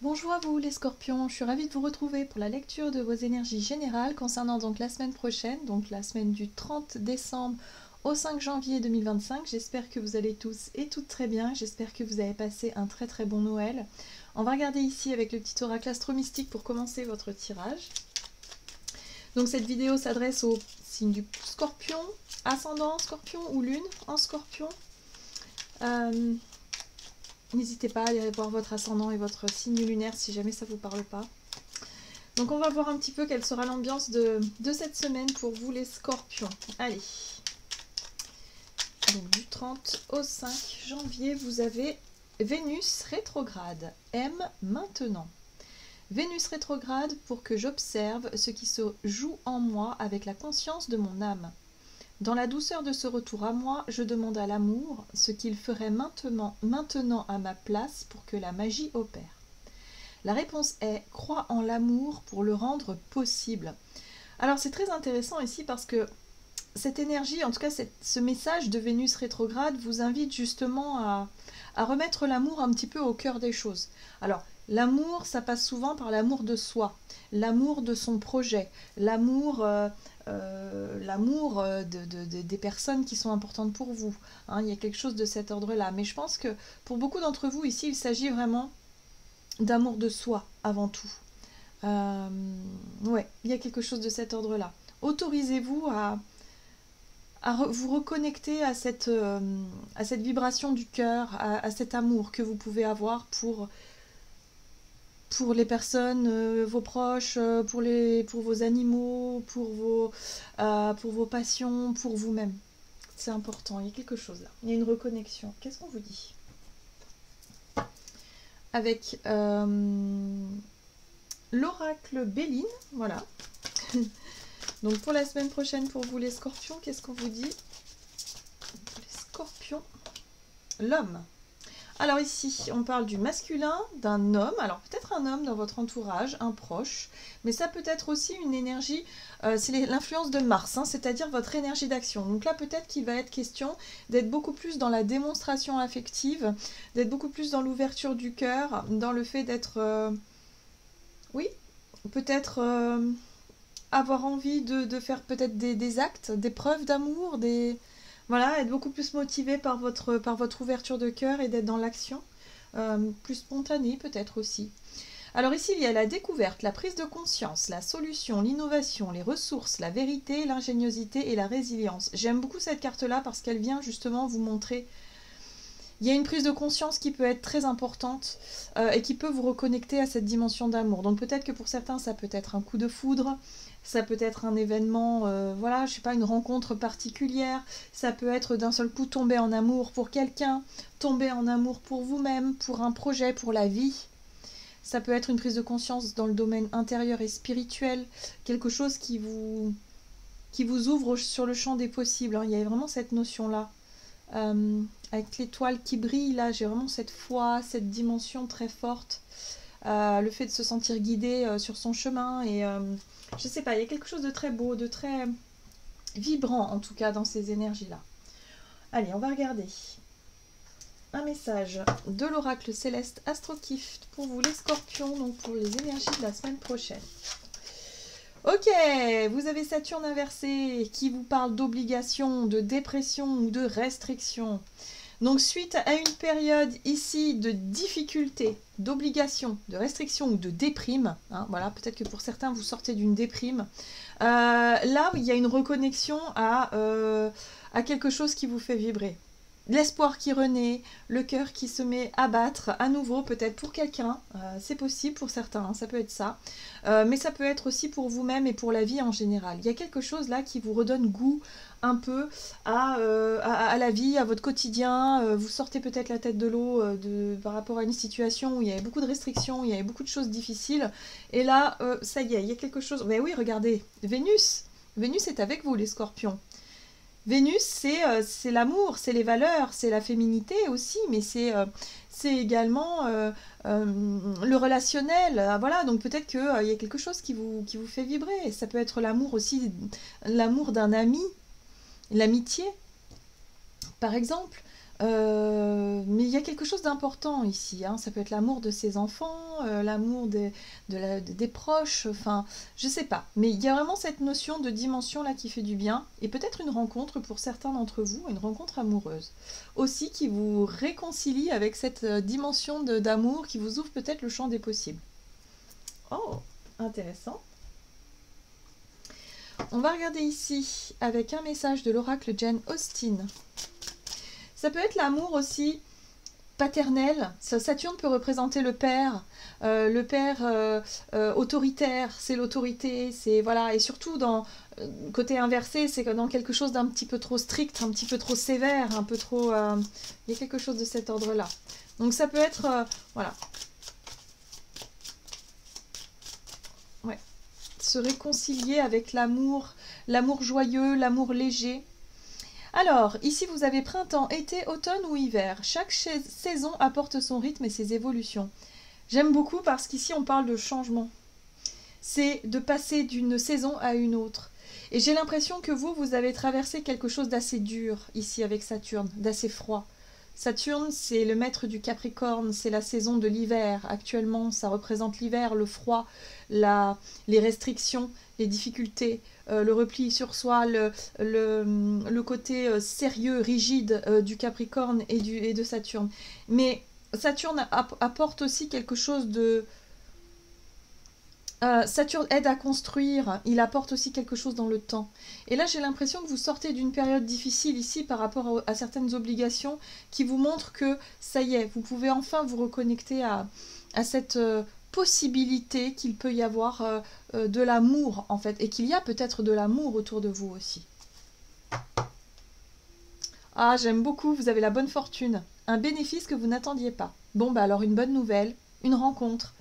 Bonjour à vous les scorpions, je suis ravie de vous retrouver pour la lecture de vos énergies générales concernant donc la semaine prochaine, donc la semaine du 30 décembre au 5 janvier 2025. J'espère que vous allez tous et toutes très bien, j'espère que vous avez passé un très bon Noël. On va regarder ici avec le petit oracle astro-mystique pour commencer votre tirage. Donc cette vidéo s'adresse au signe du scorpion, ascendant scorpion ou lune en scorpion. N'hésitez pas à aller voir votre ascendant et votre signe lunaire si jamais ça ne vous parle pas. Donc on va voir un petit peu quelle sera l'ambiance de cette semaine pour vous les scorpions. Allez. Donc du 30 au 5 janvier, vous avez Vénus rétrograde. M maintenant. Vénus rétrograde pour que j'observe ce qui se joue en moi avec la conscience de mon âme. Dans la douceur de ce retour à moi, je demande à l'amour ce qu'il ferait maintenant à ma place pour que la magie opère. La réponse est « crois en l'amour pour le rendre possible ». Alors c'est très intéressant ici parce que cette énergie, en tout cas ce message de Vénus rétrograde vous invite justement à remettre l'amour un petit peu au cœur des choses. Alors l'amour, ça passe souvent par l'amour de soi, l'amour de son projet, l'amour des personnes qui sont importantes pour vous. Hein, il y a quelque chose de cet ordre-là. Mais je pense que pour beaucoup d'entre vous ici, il s'agit vraiment d'amour de soi avant tout. Ouais, il y a quelque chose de cet ordre-là. Autorisez-vous à vous reconnecter à cette vibration du cœur, à cet amour que vous pouvez avoir pour les personnes, vos proches, pour vos animaux, pour vos passions, pour vous-même. C'est important, il y a quelque chose là. Il y a une reconnexion. Qu'est-ce qu'on vous dit? Avec l'oracle Béline, voilà. Donc pour la semaine prochaine, pour vous les scorpions, qu'est-ce qu'on vous dit? Les scorpions, l'homme. Alors ici, on parle du masculin, d'un homme, alors peut-être un homme dans votre entourage, un proche, mais ça peut être aussi une énergie, c'est l'influence de Mars, hein, c'est-à-dire votre énergie d'action. Donc là, peut-être qu'il va être question d'être beaucoup plus dans la démonstration affective, d'être beaucoup plus dans l'ouverture du cœur, dans le fait d'être, oui, peut-être avoir envie de faire peut-être des actes, des preuves d'amour, voilà, être beaucoup plus motivé par votre ouverture de cœur et d'être dans l'action, plus spontané peut-être aussi. Alors ici, il y a la découverte, la prise de conscience, la solution, l'innovation, les ressources, la vérité, l'ingéniosité et la résilience. J'aime beaucoup cette carte-là parce qu'elle vient justement vous montrer. Il y a une prise de conscience qui peut être très importante et qui peut vous reconnecter à cette dimension d'amour. Donc peut-être que pour certains, ça peut être un coup de foudre, ça peut être un événement, voilà, je sais pas, une rencontre particulière, ça peut être d'un seul coup tomber en amour pour quelqu'un, tomber en amour pour vous-même, pour un projet, pour la vie. Ça peut être une prise de conscience dans le domaine intérieur et spirituel, quelque chose qui vous ouvre sur le champ des possibles. Hein. Il y a vraiment cette notion-là. Avec l'étoile qui brille, là, j'ai vraiment cette foi, cette dimension très forte. Le fait de se sentir guidé sur son chemin et je sais pas, il y a quelque chose de très beau, de très vibrant en tout cas dans ces énergies-là. Allez, on va regarder un message de l'oracle céleste Astrokift pour vous les scorpions, donc pour les énergies de la semaine prochaine. Ok, vous avez Saturne inversé qui vous parle d'obligation, de dépression ou de restriction. Donc suite à une période ici de difficulté, d'obligation, de restriction ou de déprime, hein, voilà, peut-être que pour certains vous sortez d'une déprime, là il y a une reconnexion à quelque chose qui vous fait vibrer. L'espoir qui renaît, le cœur qui se met à battre à nouveau, peut-être pour quelqu'un, c'est possible pour certains, hein, ça peut être ça, mais ça peut être aussi pour vous-même et pour la vie en général. Il y a quelque chose là qui vous redonne goût un peu à la vie, à votre quotidien, vous sortez peut-être la tête de l'eau par rapport à une situation où il y avait beaucoup de restrictions, où il y avait beaucoup de choses difficiles, et là, ça y est, il y a quelque chose, mais oui, regardez, Vénus est avec vous les scorpions. Vénus, c'est l'amour, c'est les valeurs, c'est la féminité aussi, mais c'est également le relationnel. Voilà, donc peut-être qu'il y a quelque chose qui vous fait vibrer. Ça peut être l'amour aussi, l'amour d'un ami, l'amitié, par exemple. Mais il y a quelque chose d'important ici, hein. Ça peut être l'amour de ses enfants, l'amour des proches, enfin, je sais pas. Mais il y a vraiment cette notion de dimension là qui fait du bien, et peut-être une rencontre pour certains d'entre vous, une rencontre amoureuse, aussi qui vous réconcilie avec cette dimension d'amour qui vous ouvre peut-être le champ des possibles. Oh, intéressant. On va regarder ici avec un message de l'oracle Jane Austen. Ça peut être l'amour aussi paternel. Saturne peut représenter le père autoritaire, c'est l'autorité, c'est voilà, et surtout dans côté inversé, c'est dans quelque chose d'un petit peu trop strict, un petit peu trop sévère, un peu trop, il y a quelque chose de cet ordre-là. Donc ça peut être, voilà, ouais, se réconcilier avec l'amour joyeux, l'amour léger. Alors, ici vous avez printemps, été, automne ou hiver. Chaque saison apporte son rythme et ses évolutions. J'aime beaucoup parce qu'ici on parle de changement. C'est de passer d'une saison à une autre. Et j'ai l'impression que vous avez traversé quelque chose d'assez dur ici avec Saturne, d'assez froid. Saturne, c'est le maître du Capricorne, c'est la saison de l'hiver. Actuellement, ça représente l'hiver, le froid, les restrictions, les difficultés, le repli sur soi, le côté sérieux, rigide du Capricorne et de Saturne. Mais Saturne apporte aussi quelque chose de... Saturne aide à construire, il apporte aussi quelque chose dans le temps. Et là, j'ai l'impression que vous sortez d'une période difficile ici par rapport à certaines obligations qui vous montrent que ça y est, vous pouvez enfin vous reconnecter à cette possibilité qu'il peut y avoir de l'amour, en fait, et qu'il y a peut-être de l'amour autour de vous aussi. Ah, j'aime beaucoup, vous avez la bonne fortune. Un bénéfice que vous n'attendiez pas. Bon, bah alors une bonne nouvelle, une rencontre.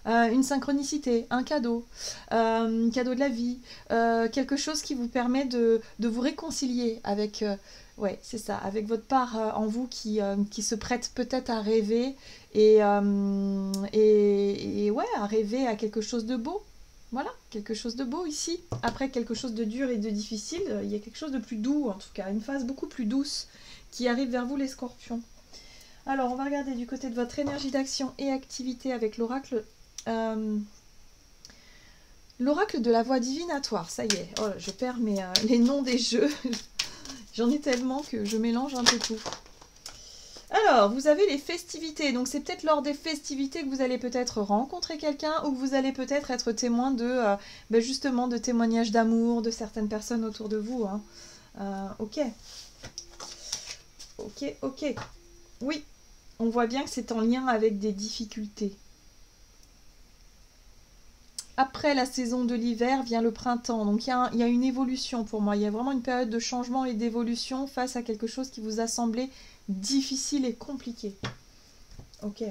Une synchronicité, un cadeau de la vie, quelque chose qui vous permet de vous réconcilier avec, ouais, c'est ça, avec votre part en vous qui se prête peut-être à rêver et ouais, à rêver à quelque chose de beau. Voilà, quelque chose de beau ici. Après quelque chose de dur et de difficile, il y a quelque chose de plus doux, en tout cas, une phase beaucoup plus douce qui arrive vers vous les scorpions. Alors, on va regarder du côté de votre énergie d'action et activité avec l'oracle. L'oracle de la voix divinatoire, ça y est, oh, je perds les noms des jeux, j'en ai tellement que je mélange un peu tout. Alors, vous avez les festivités, donc c'est peut-être lors des festivités que vous allez peut-être rencontrer quelqu'un ou que vous allez peut-être être témoin de, justement, de témoignages d'amour de certaines personnes autour de vous. Hein. Ok. Oui, on voit bien que c'est en lien avec des difficultés. Après la saison de l'hiver vient le printemps, donc il y a une évolution pour moi, il y a vraiment une période de changement et d'évolution face à quelque chose qui vous a semblé difficile et compliqué. Ok.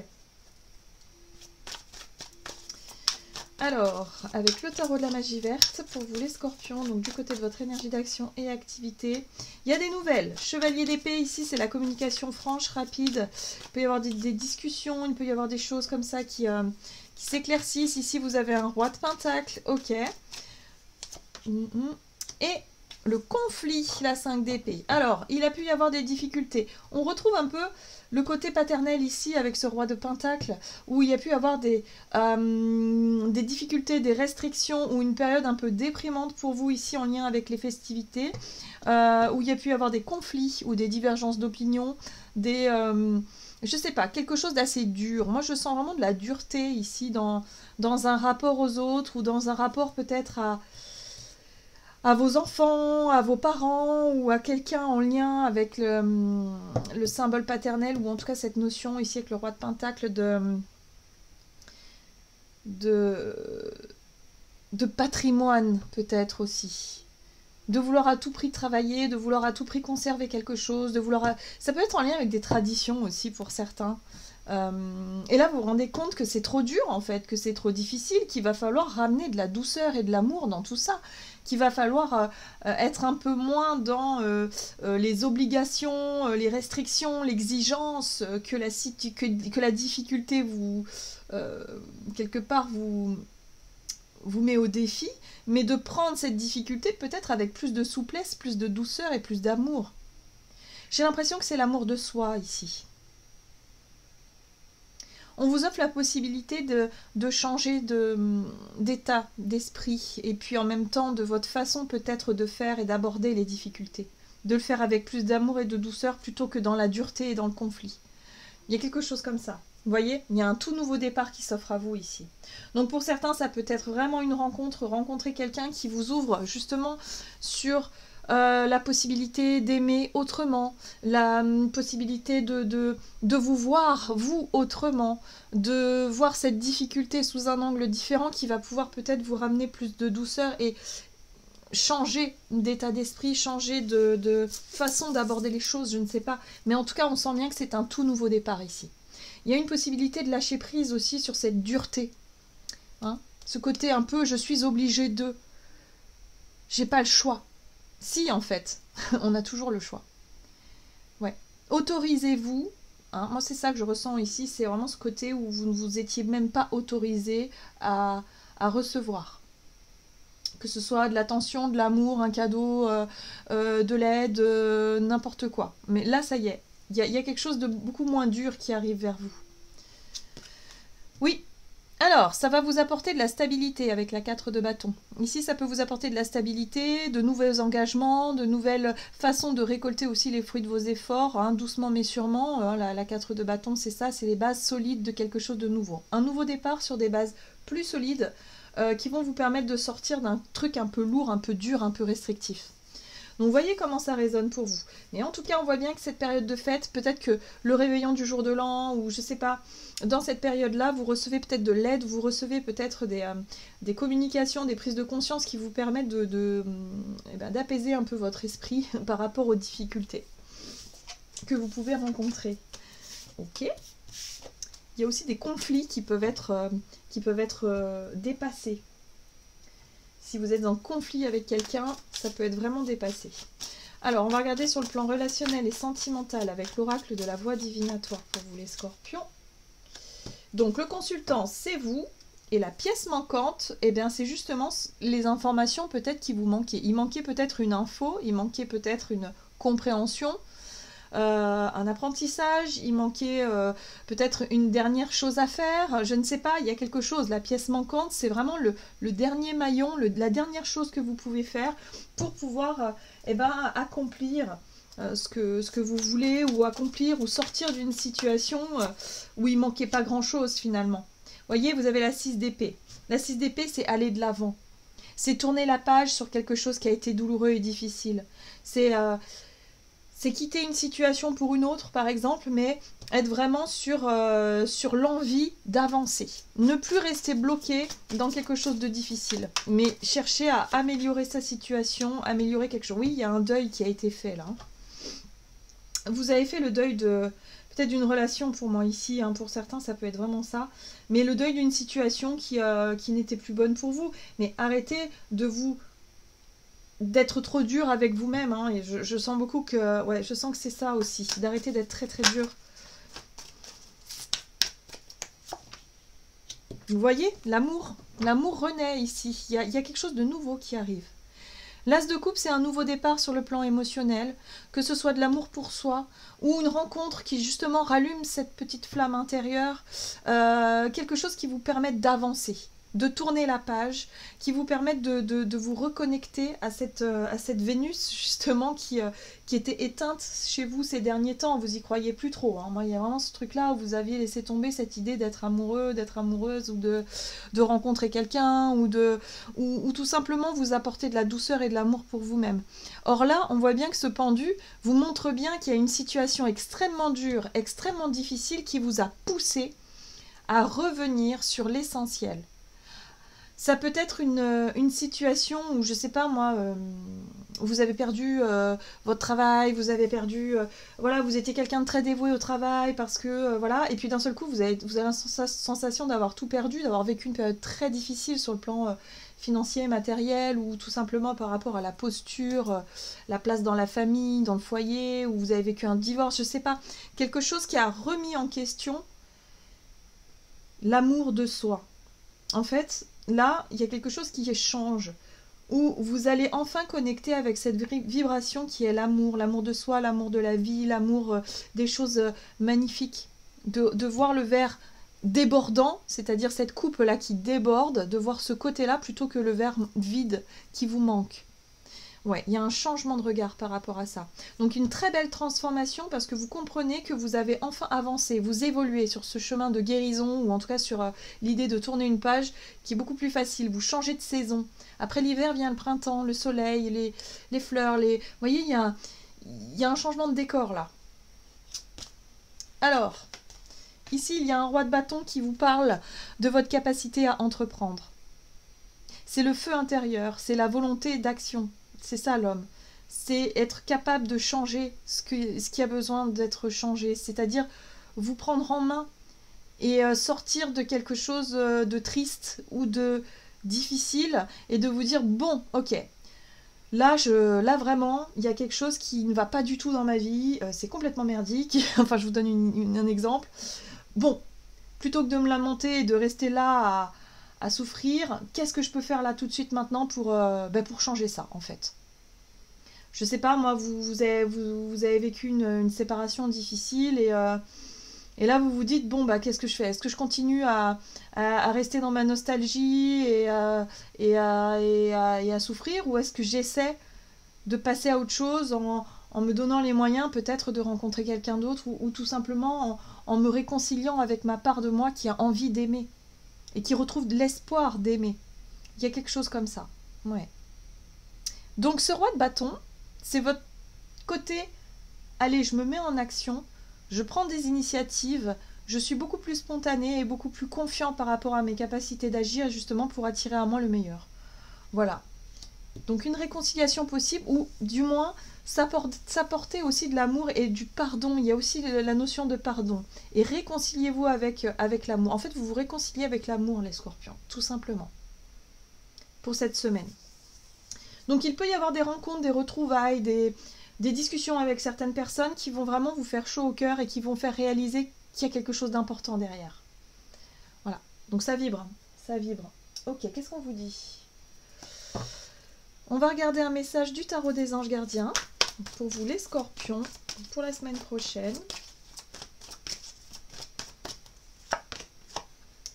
Alors, avec le tarot de la magie verte, pour vous les scorpions, donc du côté de votre énergie d'action et activité, il y a des nouvelles. Chevalier d'épée, ici c'est la communication franche, rapide, il peut y avoir des discussions, il peut y avoir des choses comme ça qui s'éclaircissent. Ici vous avez un roi de pentacle, ok. Et le conflit, la 5 d'épée. Alors, il a pu y avoir des difficultés. On retrouve un peu le côté paternel ici avec ce roi de pentacle, où il y a pu y avoir des difficultés, des restrictions, ou une période un peu déprimante pour vous ici en lien avec les festivités, où il y a pu y avoir des conflits ou des divergences d'opinion, je sais pas, quelque chose d'assez dur. Moi, je sens vraiment de la dureté ici dans un rapport aux autres ou dans un rapport peut-être à vos enfants, à vos parents ou à quelqu'un en lien avec le symbole paternel ou en tout cas cette notion ici avec le roi de pentacle de patrimoine peut-être aussi. De vouloir à tout prix travailler, de vouloir à tout prix conserver quelque chose, de vouloir... Ça peut être en lien avec des traditions aussi pour certains. Et là, vous vous rendez compte que c'est trop dur, en fait, que c'est trop difficile, qu'il va falloir ramener de la douceur et de l'amour dans tout ça, qu'il va falloir être un peu moins dans les obligations, les restrictions, l'exigence, que la difficulté vous, quelque part, vous met au défi, mais de prendre cette difficulté peut-être avec plus de souplesse, plus de douceur et plus d'amour. J'ai l'impression que c'est l'amour de soi ici. On vous offre la possibilité de changer d'état, d'esprit, et puis en même temps de votre façon peut-être de faire et d'aborder les difficultés. De le faire avec plus d'amour et de douceur plutôt que dans la dureté et dans le conflit. Il y a quelque chose comme ça. Vous voyez, il y a un tout nouveau départ qui s'offre à vous ici. Donc pour certains, ça peut être vraiment une rencontre, rencontrer quelqu'un qui vous ouvre justement sur la possibilité d'aimer autrement, la possibilité de vous voir, vous, autrement, de voir cette difficulté sous un angle différent qui va pouvoir peut-être vous ramener plus de douceur et changer d'état d'esprit, changer de façon d'aborder les choses, je ne sais pas. Mais en tout cas, on sent bien que c'est un tout nouveau départ ici. Il y a une possibilité de lâcher prise aussi sur cette dureté. Hein, ce côté un peu, je suis obligée de... J'ai pas le choix. Si, en fait, on a toujours le choix. Ouais. Autorisez-vous. Hein, moi, c'est ça que je ressens ici. C'est vraiment ce côté où vous ne vous étiez même pas autorisé à recevoir. Que ce soit de l'attention, de l'amour, un cadeau, de l'aide, n'importe quoi. Mais là, ça y est. Il y a quelque chose de beaucoup moins dur qui arrive vers vous. Oui. Alors, ça va vous apporter de la stabilité avec la 4 de bâton. Ici, ça peut vous apporter de la stabilité, de nouveaux engagements, de nouvelles façons de récolter aussi les fruits de vos efforts, hein, doucement mais sûrement. La 4 de bâton, c'est ça, c'est les bases solides de quelque chose de nouveau. Un nouveau départ sur des bases plus solides qui vont vous permettre de sortir d'un truc un peu lourd, un peu dur, un peu restrictif. Donc, vous voyez comment ça résonne pour vous. Mais en tout cas, on voit bien que cette période de fête, peut-être que le réveillon du jour de l'an, ou je sais pas, dans cette période-là, vous recevez peut-être de l'aide, vous recevez peut-être des communications, des prises de conscience qui vous permettent d'apaiser un peu votre esprit par rapport aux difficultés que vous pouvez rencontrer. Ok. Il y a aussi des conflits qui peuvent être dépassés. Si vous êtes en conflit avec quelqu'un, ça peut être vraiment dépassé. Alors, on va regarder sur le plan relationnel et sentimental avec l'oracle de la voie divinatoire pour vous les scorpions. Donc, le consultant, c'est vous. Et la pièce manquante, eh bien, c'est justement les informations peut-être qui vous manquaient. Il manquait peut-être une info, il manquait peut-être une compréhension, un apprentissage, il manquait peut-être une dernière chose à faire, je ne sais pas, il y a quelque chose. La pièce manquante, c'est vraiment le dernier maillon, la dernière chose que vous pouvez faire pour pouvoir accomplir ce que vous voulez, ou accomplir ou sortir d'une situation où il manquait pas grand-chose finalement. Vous voyez, vous avez la 6 d'épée. La 6 d'épée, c'est aller de l'avant. C'est tourner la page sur quelque chose qui a été douloureux et difficile. C'est quitter une situation pour une autre, par exemple, mais être vraiment sur l'envie d'avancer. Ne plus rester bloqué dans quelque chose de difficile, mais chercher à améliorer sa situation, améliorer quelque chose. Oui, il y a un deuil qui a été fait là. Vous avez fait le deuil de... peut-être d'une relation pour moi ici, hein, pour certains ça peut être vraiment ça, mais le deuil d'une situation qui n'était plus bonne pour vous. Mais arrêtez d'être trop dur avec vous-même, hein, et je sens beaucoup que... ouais, je sens que c'est ça aussi, d'arrêter d'être très très dur. Vous voyez, l'amour renaît ici, il y a quelque chose de nouveau qui arrive. L'As de coupe, c'est un nouveau départ sur le plan émotionnel, que ce soit de l'amour pour soi, ou une rencontre qui justement rallume cette petite flamme intérieure, quelque chose qui vous permette d'avancer, de tourner la page, qui vous permette de vous reconnecter à cette Vénus justement qui était éteinte chez vous ces derniers temps. Vous y croyez plus trop, hein. Moi, il y a vraiment ce truc-là où vous aviez laissé tomber cette idée d'être amoureux, d'être amoureuse, ou de rencontrer quelqu'un, ou tout simplement vous apporter de la douceur et de l'amour pour vous-même. Or là, on voit bien que ce pendu vous montre bien qu'il y a une situation extrêmement dure, extrêmement difficile qui vous a poussé à revenir sur l'essentiel. Ça peut être une situation où, je sais pas moi, vous avez perdu votre travail, vous avez perdu... voilà, vous étiez quelqu'un de très dévoué au travail parce que... voilà, et puis d'un seul coup, vous avez la sensation d'avoir tout perdu, d'avoir vécu une période très difficile sur le plan financier, matériel, ou tout simplement par rapport à la posture, la place dans la famille, dans le foyer, ou vous avez vécu un divorce, je sais pas. Quelque chose qui a remis en question l'amour de soi. En fait... là, il y a quelque chose qui change. où vous allez enfin connecter avec cette vibration qui est l'amour, l'amour de soi, l'amour de la vie, l'amour des choses magnifiques. De voir le verre débordant, c'est-à-dire cette coupe-là qui déborde, de voir ce côté-là plutôt que le verre vide qui vous manque. Ouais, il y a un changement de regard par rapport à ça. Donc une très belle transformation parce que vous comprenez que vous avez enfin avancé, vous évoluez sur ce chemin de guérison ou en tout cas sur l'idée de tourner une page qui est beaucoup plus facile. Vous changez de saison. Après l'hiver vient le printemps, le soleil, les fleurs. Vous voyez, il y a un changement de décor là. Alors, ici il y a un roi de bâton qui vous parle de votre capacité à entreprendre. C'est le feu intérieur, c'est la volonté d'action. C'est ça l'homme, c'est être capable de changer ce qui a besoin d'être changé, c'est-à-dire vous prendre en main et sortir de quelque chose de triste ou de difficile et de vous dire bon, ok, là vraiment, il y a quelque chose qui ne va pas du tout dans ma vie, c'est complètement merdique, enfin je vous donne un exemple. Bon, plutôt que de me lamenter et de rester là à souffrir, qu'est-ce que je peux faire là tout de suite maintenant pour changer ça en fait. Je sais pas, moi vous avez vécu une séparation difficile et là vous vous dites bon bah qu'est-ce que je fais? Est-ce que je continue à rester dans ma nostalgie et à souffrir, ou est-ce que j'essaie de passer à autre chose en me donnant les moyens peut-être de rencontrer quelqu'un d'autre ou tout simplement en me réconciliant avec ma part de moi qui a envie d'aimer et qui retrouve de l'espoir d'aimer. Il y a quelque chose comme ça. Ouais. Donc ce roi de bâton, c'est votre côté, allez, je me mets en action, je prends des initiatives, je suis beaucoup plus spontanée et beaucoup plus confiant par rapport à mes capacités d'agir justement pour attirer à moi le meilleur. Voilà. Donc une réconciliation possible, ou du moins s'apporter aussi de l'amour et du pardon. Il y a aussi la notion de pardon. Et réconciliez-vous avec l'amour. En fait, vous vous réconciliez avec l'amour, les scorpions, tout simplement, pour cette semaine. Donc il peut y avoir des rencontres, des retrouvailles, des discussions avec certaines personnes qui vont vraiment vous faire chaud au cœur et qui vont faire réaliser qu'il y a quelque chose d'important derrière. Voilà, donc ça vibre, ça vibre. Ok, qu'est-ce qu'on vous dit? On va regarder un message du tarot des anges gardiens pour vous les scorpions pour la semaine prochaine.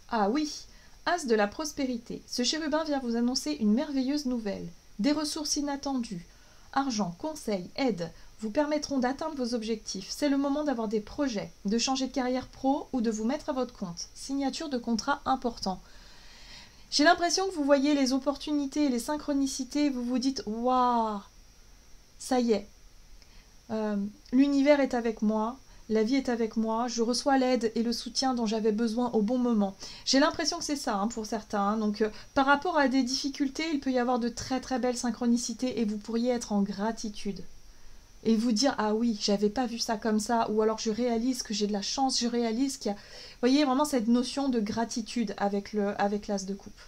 Ah oui, As de la prospérité. Ce chérubin vient vous annoncer une merveilleuse nouvelle. Des ressources inattendues, argent, conseils, aide vous permettront d'atteindre vos objectifs. C'est le moment d'avoir des projets, de changer de carrière pro ou de vous mettre à votre compte. Signature de contrats importants. J'ai l'impression que vous voyez les opportunités et les synchronicités, vous vous dites « Waouh, ça y est, l'univers est avec moi, la vie est avec moi, je reçois l'aide et le soutien dont j'avais besoin au bon moment. » J'ai l'impression que c'est ça pour certains. Donc par rapport à des difficultés, il peut y avoir de très très belles synchronicités et vous pourriez être en gratitude. Et vous dire « Ah oui, j'avais pas vu ça comme ça » ou alors « Je réalise que j'ai de la chance, je réalise qu'il y a... » Vous voyez vraiment cette notion de gratitude avec l'as de coupe.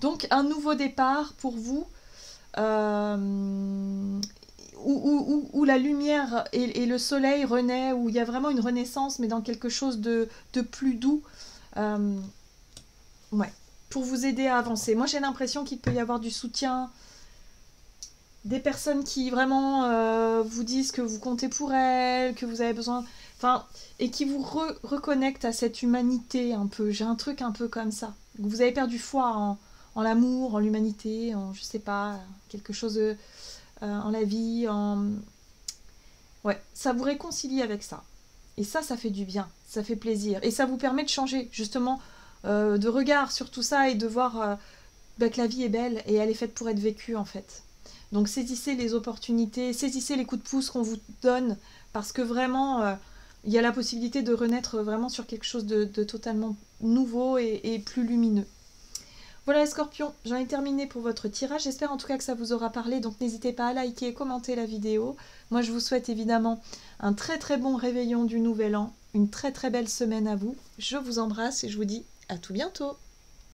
Donc un nouveau départ pour vous où la lumière et le soleil renaît, où il y a vraiment une renaissance mais dans quelque chose de plus doux. Ouais, pour vous aider à avancer. Moi j'ai l'impression qu'il peut y avoir du soutien, des personnes qui vraiment vous disent que vous comptez pour elles, que vous avez besoin, enfin, et qui vous reconnectent à cette humanité un peu. J'ai un truc un peu comme ça. Vous avez perdu foi en l'amour, en l'humanité, en je sais pas, quelque chose en la vie, ouais, ça vous réconcilie avec ça. Et ça fait du bien, ça fait plaisir. Et ça vous permet de changer justement de regard sur tout ça et de voir que la vie est belle et elle est faite pour être vécue en fait. Donc saisissez les opportunités, saisissez les coups de pouce qu'on vous donne, parce que vraiment, il y a la possibilité de renaître vraiment sur quelque chose de totalement nouveau et plus lumineux. Voilà les scorpions, j'en ai terminé pour votre tirage. J'espère en tout cas que ça vous aura parlé, donc n'hésitez pas à liker et commenter la vidéo. Moi je vous souhaite évidemment un très très bon réveillon du nouvel an, une très très belle semaine à vous. Je vous embrasse et je vous dis à tout bientôt.